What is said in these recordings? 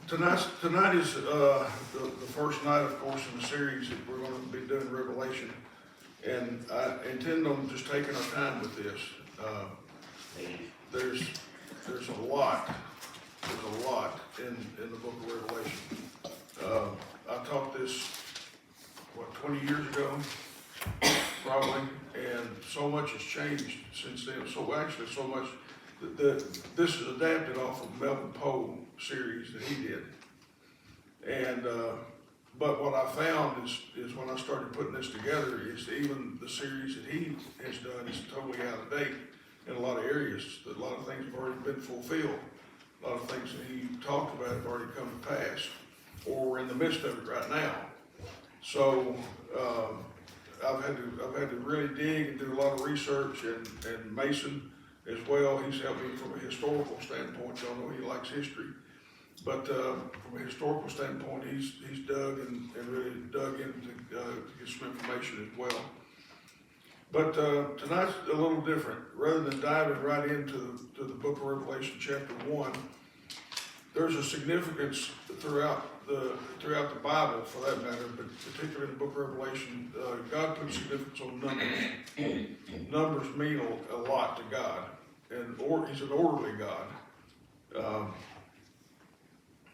Tonight is the first night, of course, in the series that we're going to be doing Revelation, and I intend on just taking our time with this. There's a lot in the book of Revelation. I taught this 20 years ago, probably, and so much has changed since then. So actually, so much that this is adapted off of Melvin Poe series that he did. And but what I found is when I started putting this together is even the series that he has done is totally out of date in a lot of areas. A lot of things have already been fulfilled. A lot of things that he talked about have already come to pass, or we're in the midst of it right now. So I've had to really dig and do a lot of research, and Mason as well. He's helped me from a historical standpoint. Y'all know he likes history, but from a historical standpoint, he's dug and really dug in to get some information as well. But tonight's a little different. Rather than diving right into the book of Revelation, chapter 1, there's a significance throughout the Bible, for that matter, but particularly in the book of Revelation. God put significance on numbers. Numbers mean a lot to God, and He's an orderly God.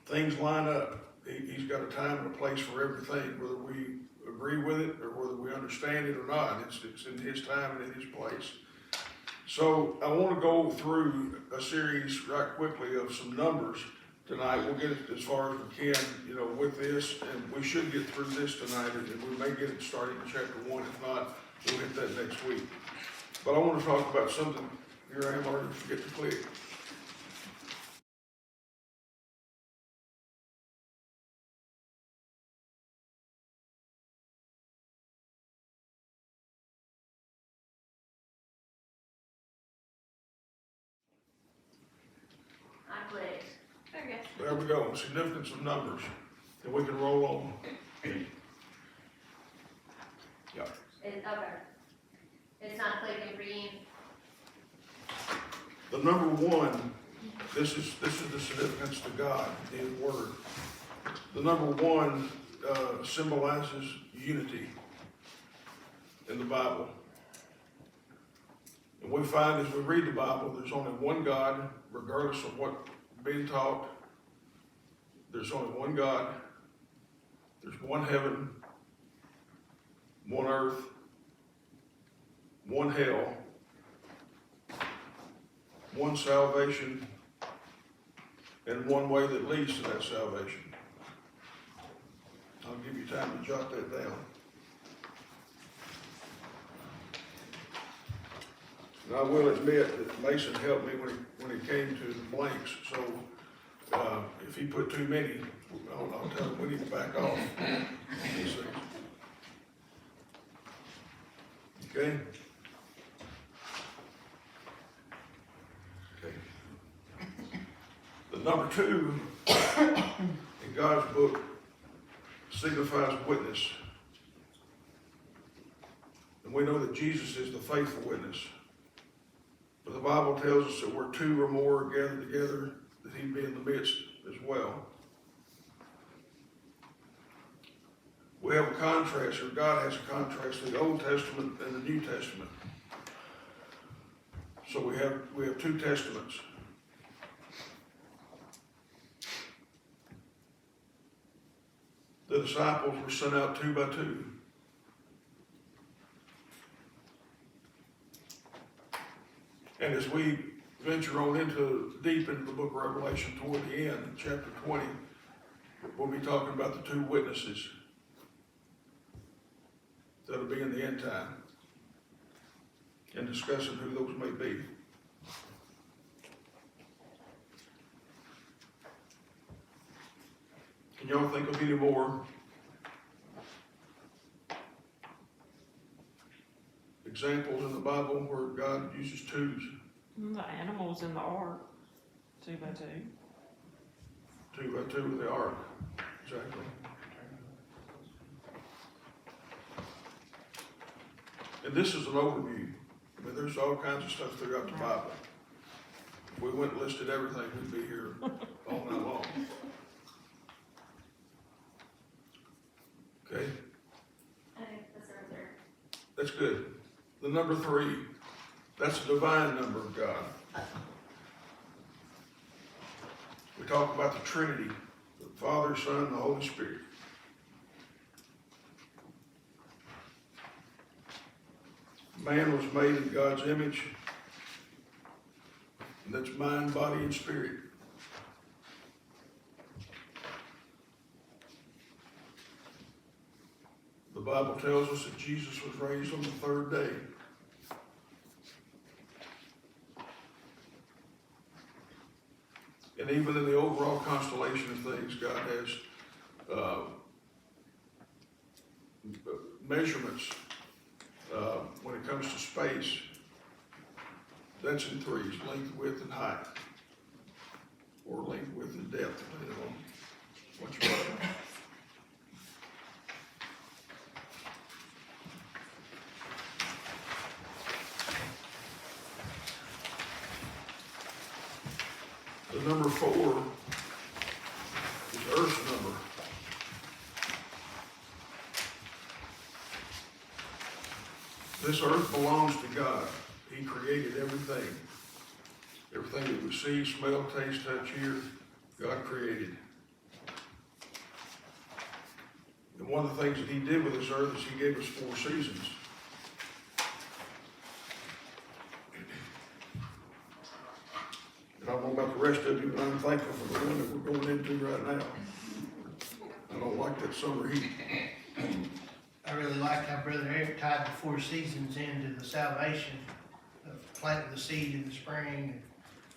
Things line up. He's got a time and a place for everything, whether we agree with it or whether we understand it or not. It's in His time and in His place. So I want to go through a series right quickly of some numbers tonight. We'll get it as far as we can, with this, and we should get through this tonight, and we may get it starting in chapter 1. If not, we'll hit that next week. But I want to talk about something. Here I am already forget to click. There we go. Significance of numbers. And we can roll on. Yeah. Okay. It's not clicking for you. The number 1, this is the significance to God, His Word. The number 1 symbolizes unity in the Bible. And we find as we read the Bible, there's only one God, regardless of what being taught. There's only one God. There's one heaven, one earth, one hell, one salvation, and one way that leads to that salvation. I'll give you time to jot that down. And I will admit that Mason helped me when he came to the blanks. So if he put too many, I'll tell him we need to back off. Okay? Okay. The number 2 in God's book signifies witness. And we know that Jesus is the faithful witness. But the Bible tells us that where 2 or more are gathered together, that He'd be in the midst as well. We have a contrast, or God has a contrast to the Old Testament and the New Testament. So we have 2 testaments. The disciples were sent out 2 by 2. And as we venture on deep into the book of Revelation toward the end, chapter 20, we'll be talking about the 2 witnesses that'll be in the end time and discussing who those may be. Can y'all think of any more examples in the Bible where God uses 2s? The animals in the ark, 2 by 2. 2 by 2 with the ark, exactly. And this is an overview. I mean, there's all kinds of stuff throughout the Bible. If we went and listed everything, we'd be here all night long. Okay, I think that's right there. that's good. The number 3, that's the divine number of God. We talk about the Trinity, the Father, Son, and the Holy Spirit. Man was made in God's image, and that's mind, body, and spirit. The Bible tells us that Jesus was raised on the 3rd day. And even in the overall constellation of things, God has measurements when it comes to space. That's in 3s, length, width, and height. Or length, width, and depth, depending on what you want. The number 4 is Earth's number. This earth belongs to God. He created everything. Everything that we see, smell, taste, touch, hear, God created. And one of the things that He did with this earth is He gave us 4 seasons. And I don't know about the rest of you, but I'm thankful for the one that we're going into right now. I don't like that summer heat. I really like how Brother Eric tied the 4 seasons into the salvation of planting the seed in the spring.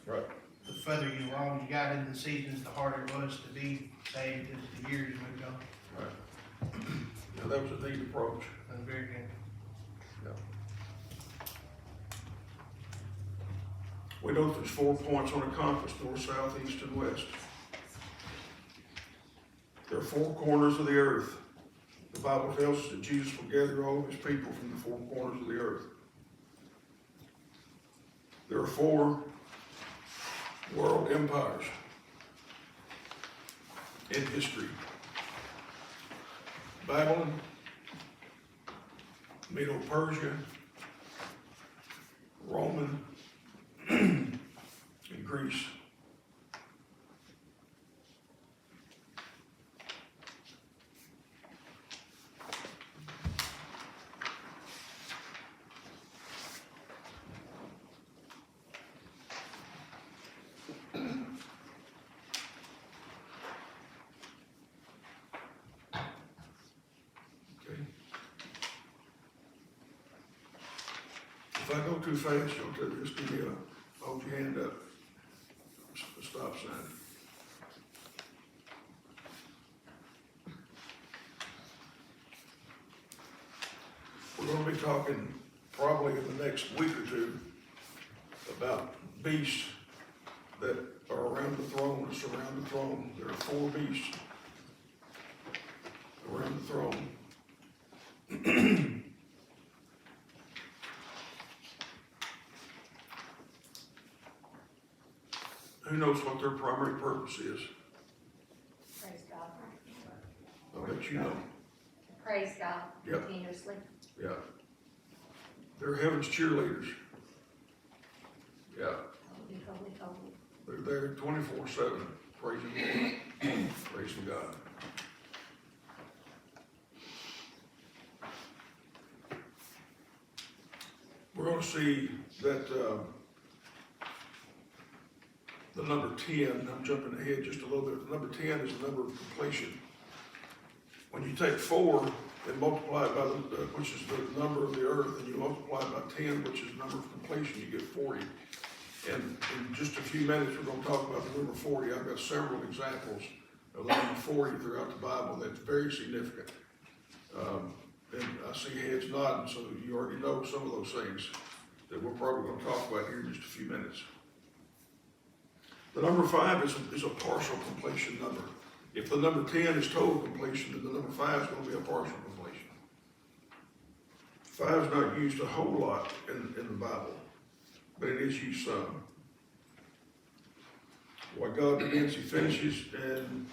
Right. The further you along you got in the seasons, the harder it was to be saved as the years moved on. Right. Yeah, that was a neat approach. And very good. Yeah. We know there's 4 points on a compass, north, south, east, and west. There are 4 corners of the earth. The Bible tells us that Jesus will gather all of His people from the 4 corners of the earth. There are 4 world empires in history. Babylon, Medo-Persia, Roman, and Greece. If I go too fast, you'll just give me hold your hand up, a stop sign. We're going to be talking probably in the next week or 2 about beasts that are around the throne or surround the throne. There are 4 beasts around the throne. Who knows what their primary purpose is? Praise God. I'll let you know. Praise God Yep. continuously. Yeah. They're heaven's cheerleaders. Yeah. Holy, holy, holy. They're there 24/7, praising God. Praising God. We're going to see that the number 10, I'm jumping ahead just a little bit, the number 10 is the number of completion. When you take 4 and multiply it by which is the number of the earth, and you multiply it by 10, which is the number of completion, you get 40. And in just a few minutes, we're going to talk about the number 40. I've got several examples of the number 40 throughout the Bible that's very significant. And I see heads nodding, so you already know some of those things that we're probably going to talk about here in just a few minutes. The number 5 is a partial completion number. If the number 10 is total completion, then the number 5 is going to be a partial completion. 5 is not used a whole lot in the Bible, but it is used some. What God begins, he finishes, and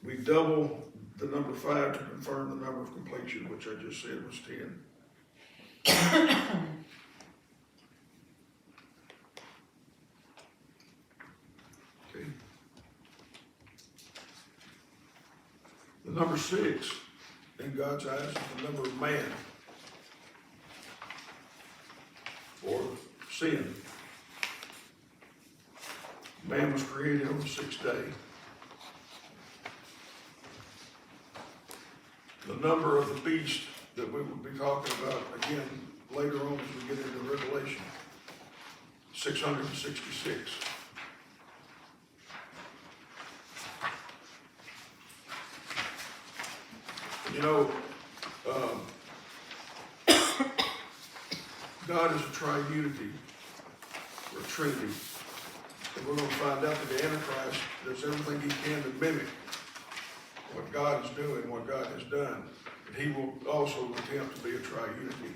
we double the number 5 to confirm the number of completion, which I just said was 10. Okay. The number 6 in God's eyes is the number of man, or sin. Man was created on the 6th day. The number of the beast that we will be talking about again later on as we get into Revelation, 666. You know, God is a triunity, or a trinity. And we're going to find out that the Antichrist does everything he can to mimic what God is doing, what God has done. And he will also attempt to be a triunity.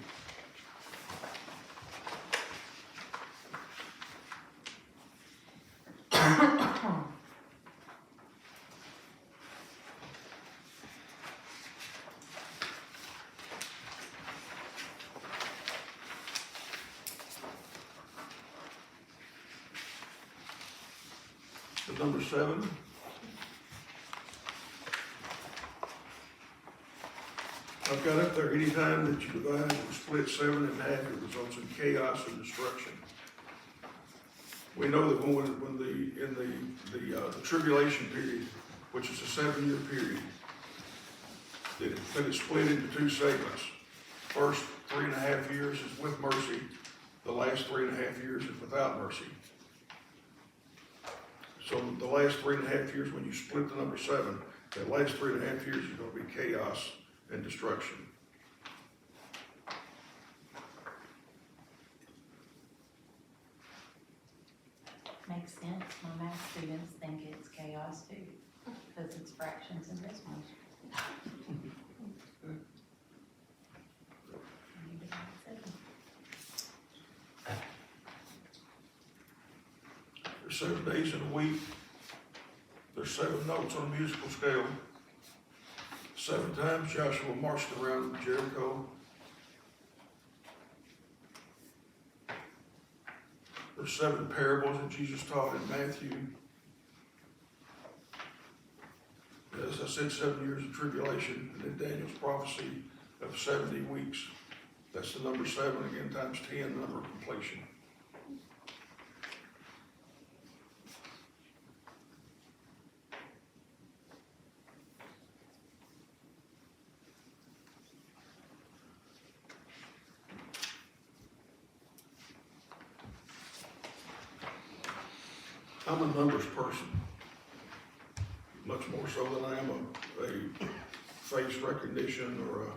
The number 7. I've got up there, anytime that you divide or split 7 in half, it results in chaos and destruction. We know that when the tribulation period, which is a 7-year period, that it's split into 2 segments. First 3.5 years is with mercy. The last 3.5 years is without mercy. So the last 3.5 years, when you split the number 7, that last 3.5 years is going to be chaos and destruction. Makes sense. My math students think it's chaos too, because it's fractions and decimals. There's 7 days in a week. There's 7 notes on a musical scale. 7 times Joshua marched around Jericho. There's 7 parables that Jesus taught in Matthew. As I said, 7 years of tribulation, and then Daniel's prophecy of 70 weeks. That's the number 7 again times 10, the number of completion. I'm a numbers person, much more so than I am a face recognition or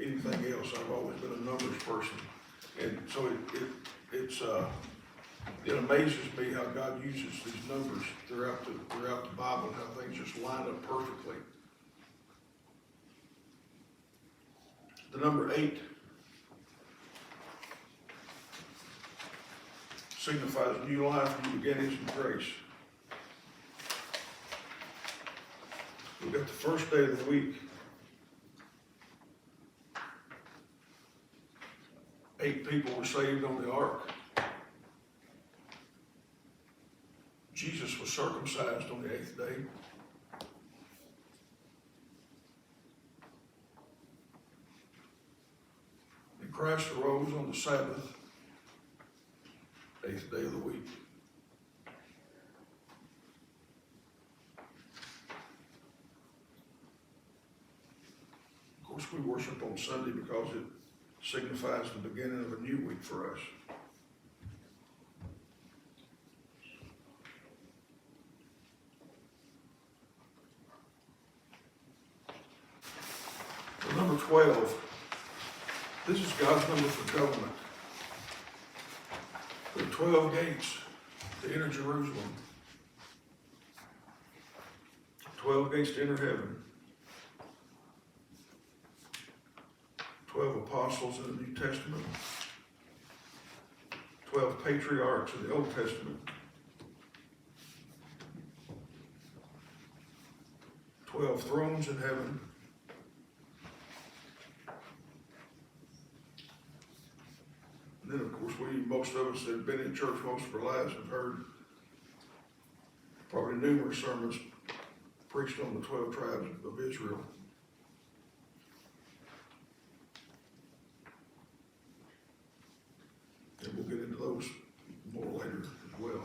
anything else. I've always been a numbers person, and so it amazes me how God uses these numbers throughout the Bible, how things just line up perfectly. The number 8 signifies new life, new beginnings, and grace. We've got the first day of the week. 8 people were saved on the ark. Jesus was circumcised on the 8th day. And Christ arose on the Sabbath, 8th day of the week. Of course, we worship on Sunday because it signifies the beginning of a new week for us. The number 12, this is God's number for government. There are 12 gates to enter Jerusalem. 12 gates to enter heaven. 12 apostles in the New Testament. 12 patriarchs of the Old Testament, 12 thrones in heaven, and then of course most of us that have been in church most of our lives have heard probably numerous sermons preached on the 12 tribes of Israel. And we'll get into those more later as well.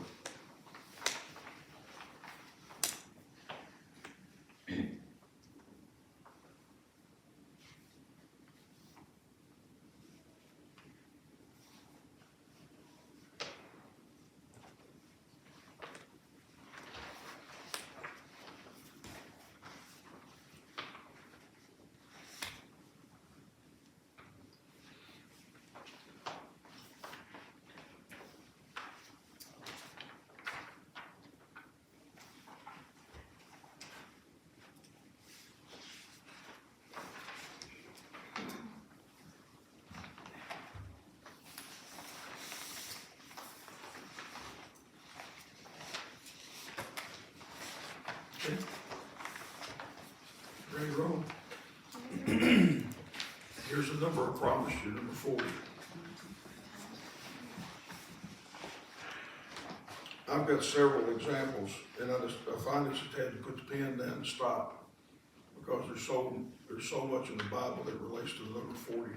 Okay. Ready to roll? Here's the number I promised you, number 40. I've got several examples, and I find it's a tad to put the pen down and stop, because there's so much in the Bible that relates to the number 40.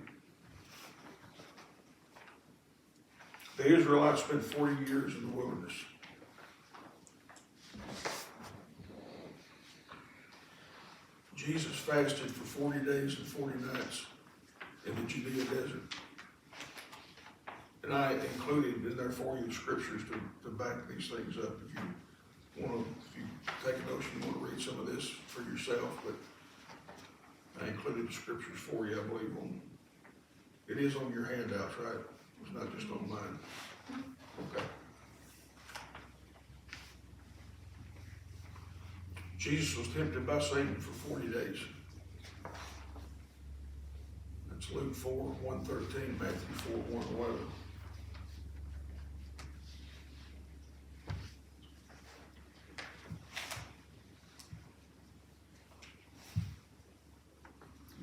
The Israelites spent 40 years in the wilderness. Jesus fasted for 40 days and 40 nights in the Judea desert. And I included in there for you the scriptures to back these things up. If you take a notion, you want to read some of this for yourself, but I included the scriptures for you, I believe. It is on your handouts, right? It's not just on mine. Okay. Jesus was tempted by Satan for 40 days. That's Luke 4:1-13, Matthew 4:1-11.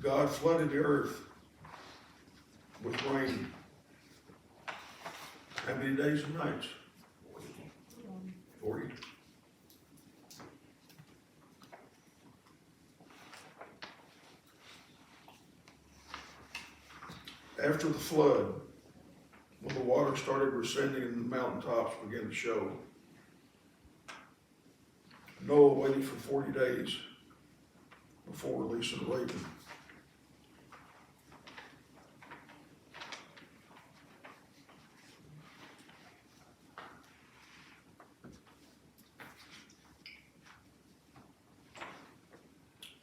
God flooded the earth with rain. How many days and nights? 40. After the flood, when the water started receding and the mountaintops began to show, Noah waited for 40 days before releasing the raven.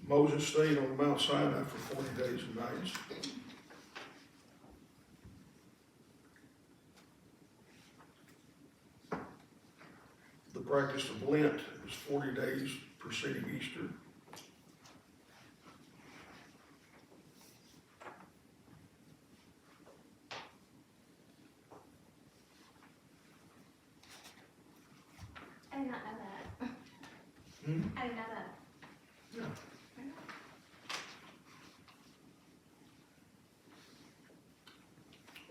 Moses stayed on Mount Sinai for 40 days and nights. The practice of Lent is 40 days preceding Easter. I did not know that. I didn't know that. Yeah.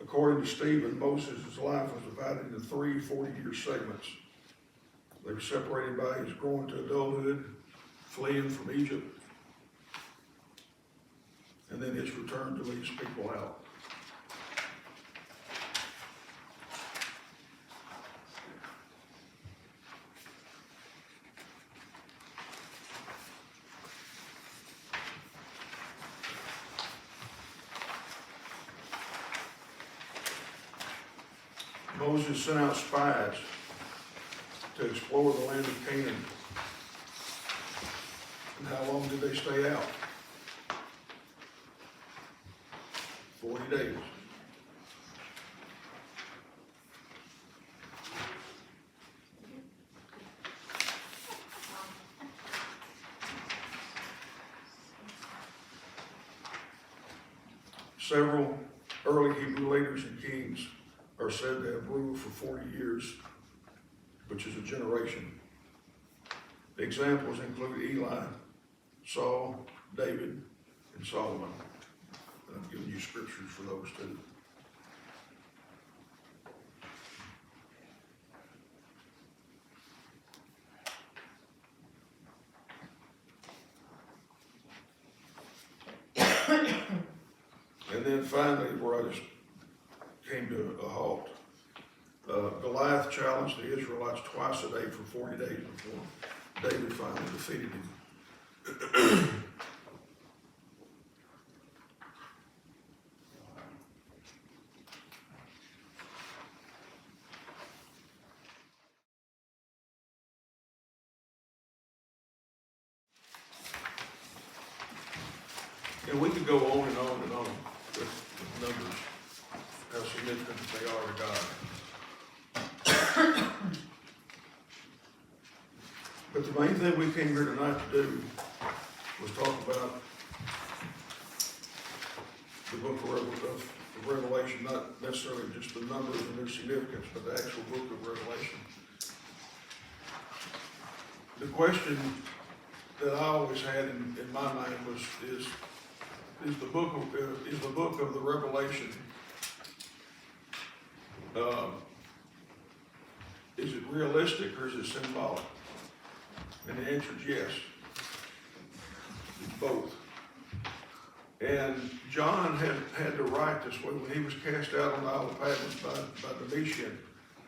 According to Stephen, Moses' life was divided into 3 40-year segments. They were separated by his growing to adulthood, fleeing from Egypt, and then his return to lead his people out. Moses sent out spies to explore the land of Canaan. And how long did they stay out? 40 days. Several early Hebrew leaders and kings are said to have ruled for 40 years, which is a generation. The examples include Eli, Saul, David, and Solomon. And I'm giving you scriptures for those two. And then finally, where I just came to a halt, Goliath challenged the Israelites twice a day for 40 days before David finally defeated him. And we could go on and on and on with numbers, how significant they are to God. But the main thing we came here tonight to do was talk about the book of Revelation, not necessarily just the numbers and their significance, but the actual book of Revelation. The question that I always had in my mind was, is the book of the Revelation, is it realistic or is it symbolic? And the answer is yes. It's both. And John had to write this way when he was cast out on the Isle of Patmos by Domitian.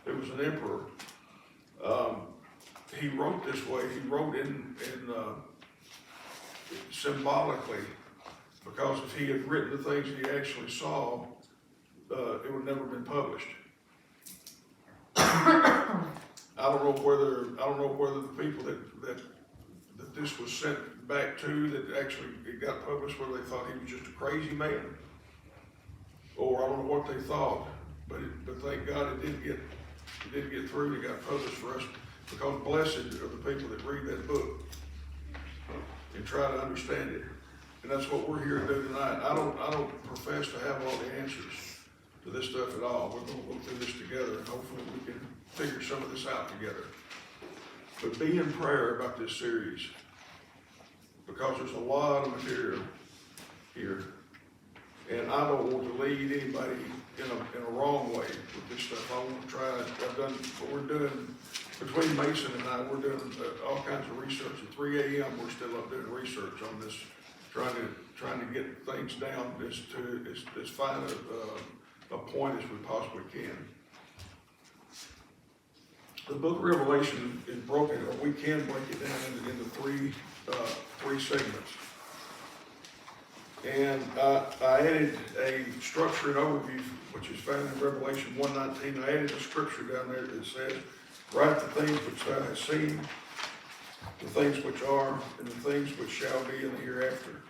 There was an emperor. He wrote this way. He wrote in symbolically, because if he had written the things that he actually saw, it would never have been published. I don't know whether the people that this was sent back to, that actually it got published, whether they thought he was just a crazy man, or I don't know what they thought, but thank God it did get through. It got published for us, because blessed are the people that read that book and try to understand it. And that's what we're here to do tonight. I don't profess to have all the answers to this stuff at all. We're going to go through this together, and hopefully we can figure some of this out together. But be in prayer about this series, because there's a lot of material here, and I don't want to lead anybody in a wrong way with this stuff. I want to try. I've done what we're doing between Mason and I. We're doing all kinds of research. At 3 a.m. we're still up doing research on this, trying to get things down as fine a point as we possibly can. The book of Revelation is broken, or we can break it down into three segments. And I added a structure and overview, which is found in Revelation 1:19. I added a scripture down there that says, "Write the things which thou hast seen, the things which are, and the things which shall be in the hereafter."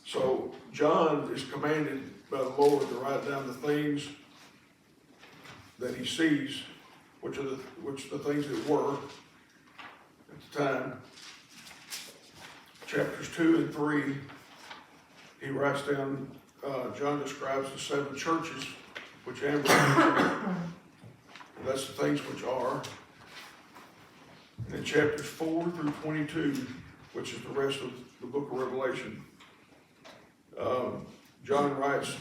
So John is commanded by the Lord to write down the things that he sees, which the things that were at the time. Chapters 2 and 3, he writes down, John describes the 7 churches, which Amber mentioned. That's the things which are. And in chapters 4 through 22, which is the rest of the book of Revelation, John writes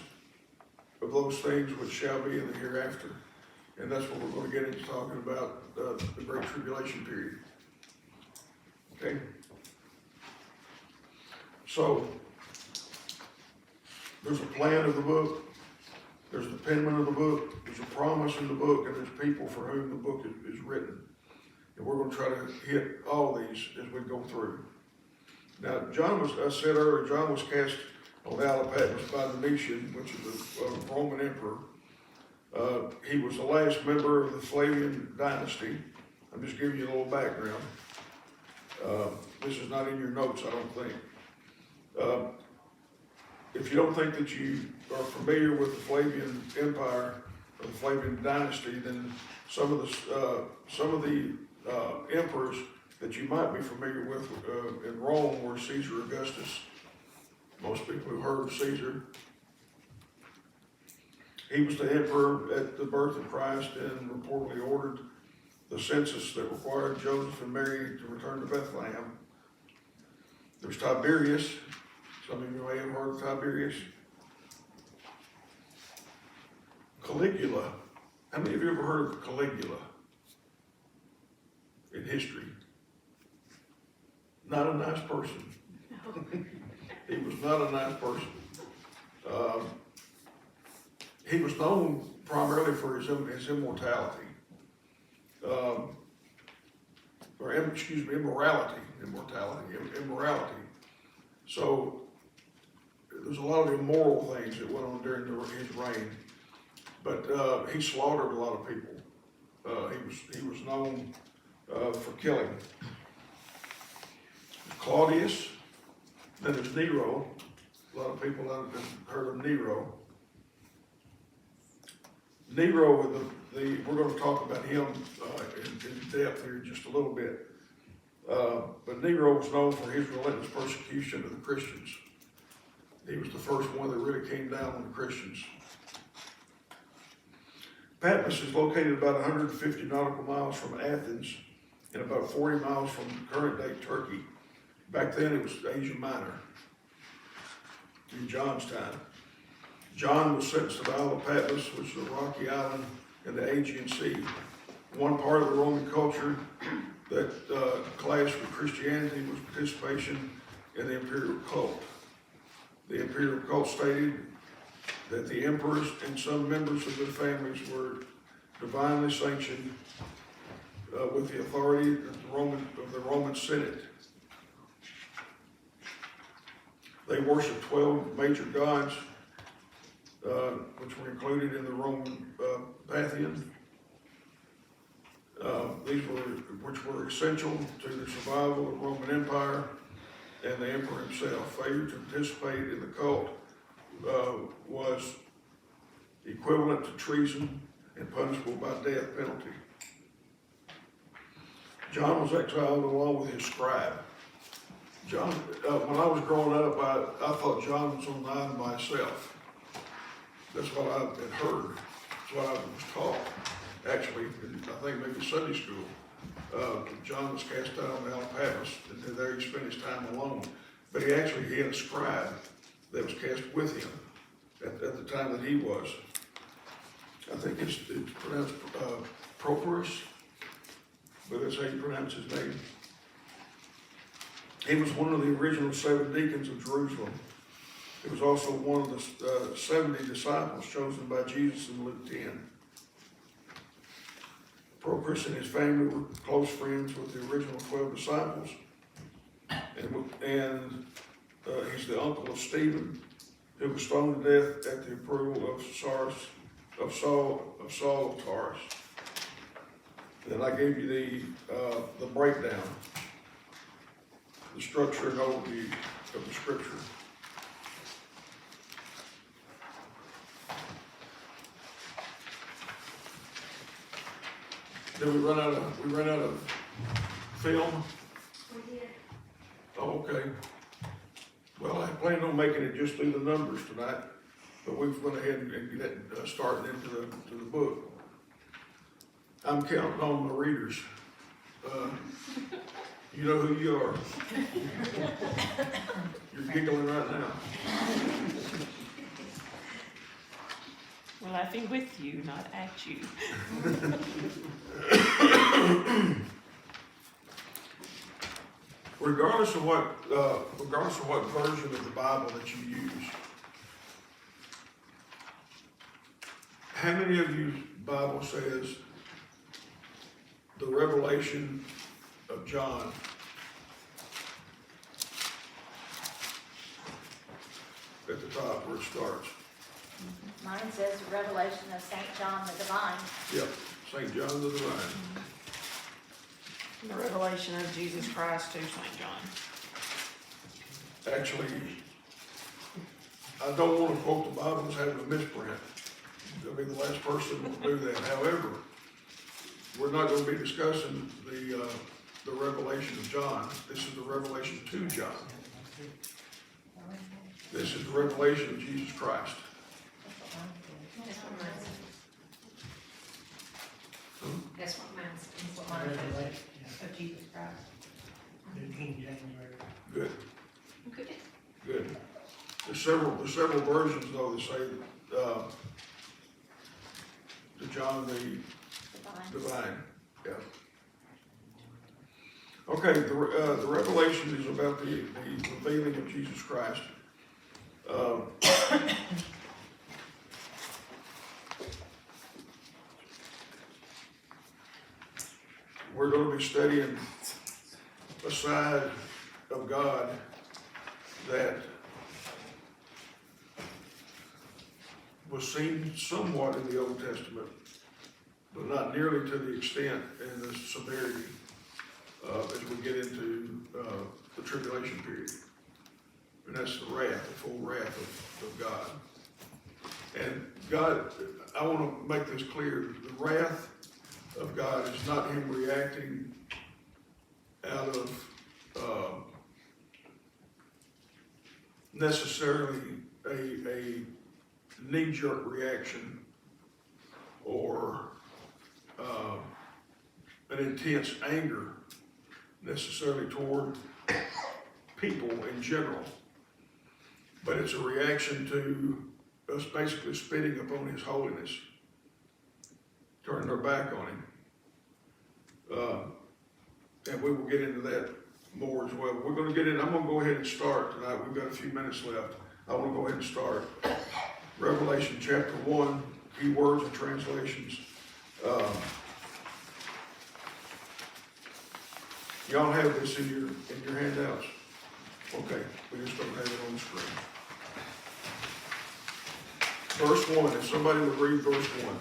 of those things which shall be in the hereafter. And that's what we're going to get into talking about, the Great Tribulation period. Okay? So, there's a plan of the book, there's the penman of the book, there's a promise in the book, and there's people for whom the book is written. And we're going to try to hit all these as we go through. Now, I said earlier, John was cast on the Isle of Patmos by Domitian, which is a Roman emperor. He was the last member of the Flavian dynasty. I'm just giving you a little background. This is not in your notes, I don't think. If you don't think that you are familiar with the Flavian Empire or the Flavian dynasty, then some of the emperors that you might be familiar with in Rome were Caesar Augustus. Most people who've heard of Caesar. He was the emperor at the birth of Christ and reportedly ordered the census that required Joseph and Mary to return to Bethlehem. There's Tiberius. Some of you may have heard of Tiberius. Caligula. How many of you ever heard of Caligula in history? Not a nice person. He was not a nice person. He was known primarily for his immortality. Immorality. So there's a lot of immoral things that went on during his reign, but he slaughtered a lot of people. He was known for killing. Claudius, then there's Nero. A lot of people have heard of Nero. Nero, we're going to talk about him in depth here in just a little bit. But Nero was known for his relentless persecution of the Christians. He was the first one that really came down on the Christians. Patmos is located about 150 nautical miles from Athens and about 40 miles from current-day Turkey. Back then it was Asia Minor, in John's time. John was sentenced to the Isle of Patmos, which is a rocky island in the Aegean Sea. One part of the Roman culture that clashed with Christianity was participation in the imperial cult. The imperial cult stated that the emperors and some members of their families were divinely sanctioned with the authority of the Roman Senate. They worshiped 12 major gods, which were included in the Roman pantheon. Which were essential to the survival of the Roman Empire and the emperor himself. Failure to participate in the cult was equivalent to treason and punishable by death penalty. John was exiled along with his scribe. John, when I was growing up, I thought John was on the island by himself. That's what I had heard. That's what I was taught. Actually, I think maybe Sunday school. John was cast out on the Isle of Patmos, and there he spent his time alone. But he had a scribe that was cast with him at the time that he was. I think it's pronounced Protemus, but that's how you pronounce his name. He was one of the original 7 deacons of Jerusalem. He was also one of the 70 disciples chosen by Jesus in Luke 10. Protemus and his family were close friends with the original 12 disciples, and he's the uncle of Stephen, who was stoned to death at the approval of Saul of Tarsus. And I gave you the breakdown, the structure and overview of the scripture. Did we run out of film? We did. Oh, okay. Well, I planned on making it just through the numbers tonight, but we've went ahead and get starting into the book. I'm counting on my readers. You know who you are. You're giggling right now. We're laughing with you, not at you. Regardless of what version of the Bible that you use, how many of you Bible says the revelation of John? At the top where it starts. Mine says Revelation of St. John the Divine. Yep, St. John the Divine. The revelation of Jesus Christ to St. John. Actually, I don't want to quote the Bible as having a misprint. I'll be the last person to do that. However, we're not going to be discussing the revelation of John. This is the revelation to John. This is the revelation of Jesus Christ. That's what mine says. That's what mine says. That's what mine says. Revelation, yeah, Of Jesus Christ. New King James Version. Good, Good. good. There's several versions though that say, to John the Divine. Divine, yeah. Okay, the revelation is about the revealing of Jesus Christ. We're going to be studying a side of God that was seen somewhat in the Old Testament, but not nearly to the extent and the severity as we get into the tribulation period. And that's the wrath, the full wrath of God. And God, I want to make this clear, the wrath of God is not him reacting out of necessarily a knee-jerk reaction or an intense anger necessarily toward people in general, but it's a reaction to us basically spitting upon his holiness, turning our back on him. And we will get into that more as well. We're going to get in, I'm going to go ahead and start tonight. We've got a few minutes left. I want to go ahead and start. Revelation chapter 1, key words and translations. Y'all have this in your handouts? Okay, we just don't have it on the screen. Verse 1, if somebody would read verse 1.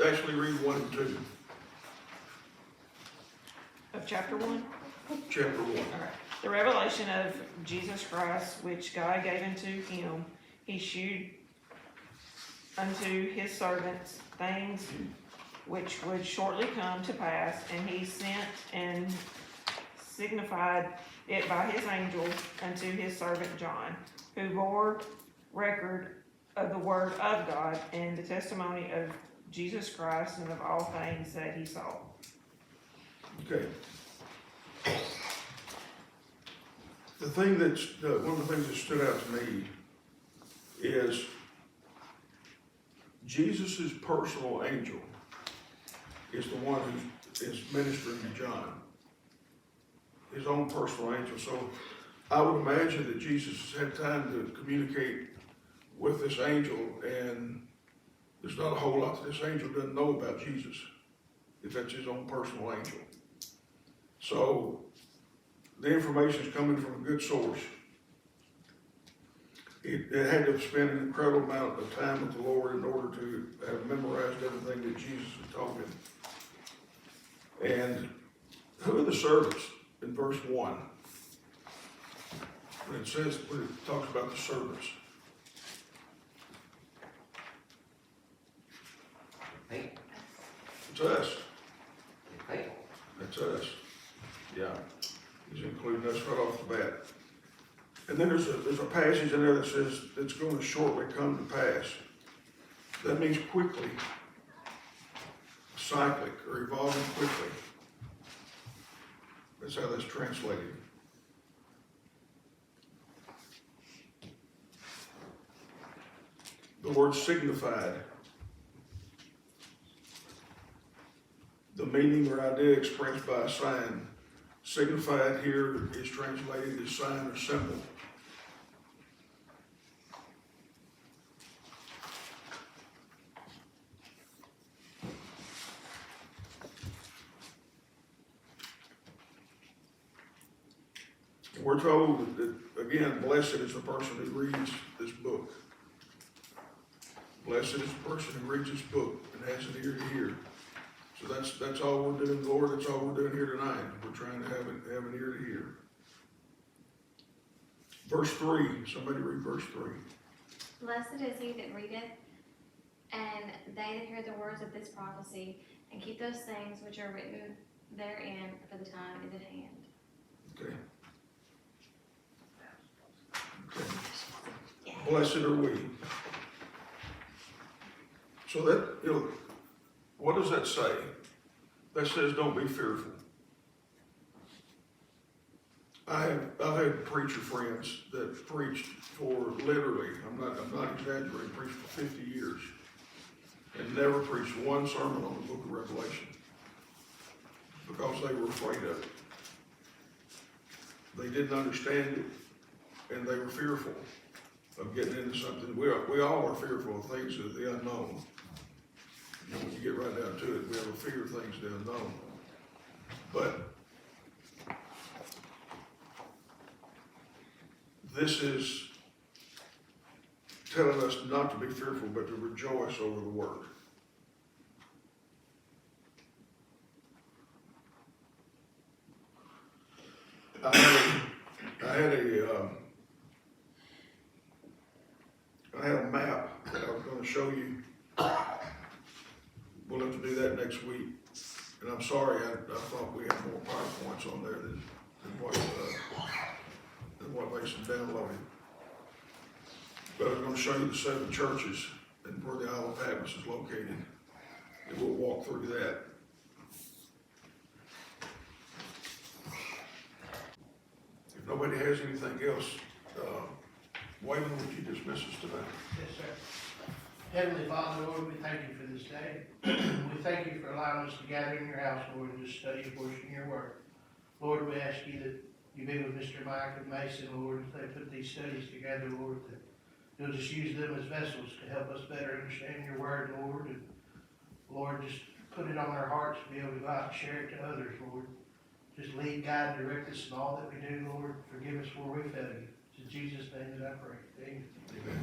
Actually read 1 and 2. Of chapter 1? Chapter 1. Okay. The revelation of Jesus Christ, which God gave unto him, he shewed unto his servants things which would shortly come to pass, and he sent and signified it by his angel unto his servant John, who bore record of the word of God and the testimony of Jesus Christ and of all things that he saw. Okay. The thing that's, one of the things that stood out to me is Jesus' personal angel is the one who is ministering to John. His own personal angel. So I would imagine that Jesus has had time to communicate with this angel, and there's not a whole lot that this angel doesn't know about Jesus, if that's his own personal angel. So the information is coming from a good source. It had to have spent an incredible amount of time with the Lord in order to have memorized everything that Jesus had told him. And who are the servants in verse 1? When it talks about the servants. It's us. That's us. Yeah. He's including us right off the bat. And then there's a passage in there that says it's going to shortly come to pass. That means quickly, cyclic, or evolving quickly. That's how that's translated. The word signified. The meaning or idea expressed by a sign. Signified here is translated as sign or symbol. We're told that, again, blessed is the person who reads this book. Blessed is the person who reads this book and has an ear to hear. So that's all we're doing, Lord. That's all we're doing here tonight. We're trying to have an ear to hear. Verse 3. Somebody read verse 3. Blessed is he that readeth, and they that hear the words of this prophecy, and keep those things which are written therein, for the time is at hand. Okay. blessed are we. So that, what does that say? That says don't be fearful. I've had preacher friends that preached for literally, I'm not exaggerating, preached for 50 years and never preached one sermon on the book of Revelation because they were afraid of it. They didn't understand it and they were fearful of getting into something. We all are fearful of things of the unknown. And when you get right down to it, we have a fear of things of the unknown. But this is telling us not to be fearful, but to rejoice over the word. I had a map that I was going to show you. We'll have to do that next week. And I'm sorry, I thought we had more PowerPoints on there than what Mason downloaded. But I was going to show you the 7 churches and where the Isle of Patmos is located. And we'll walk through that. If nobody has anything else, Wayman, would you dismiss us tonight? Yes, sir. Heavenly Father, Lord, we thank you for this day. We thank you for allowing us to gather in your house, Lord, and just study a portion of your word. Lord, we ask you that you be with Mr. Mike and Mason, Lord, as they put these studies together, Lord, that you'll just use them as vessels to help us better understand your word, Lord, and Lord, just put it on our hearts to be able to go out and share it to others, Lord. Just lead, guide, and direct us in all that we do, Lord. Forgive us where we fail you. It's in Jesus' name that I pray. Amen. Amen.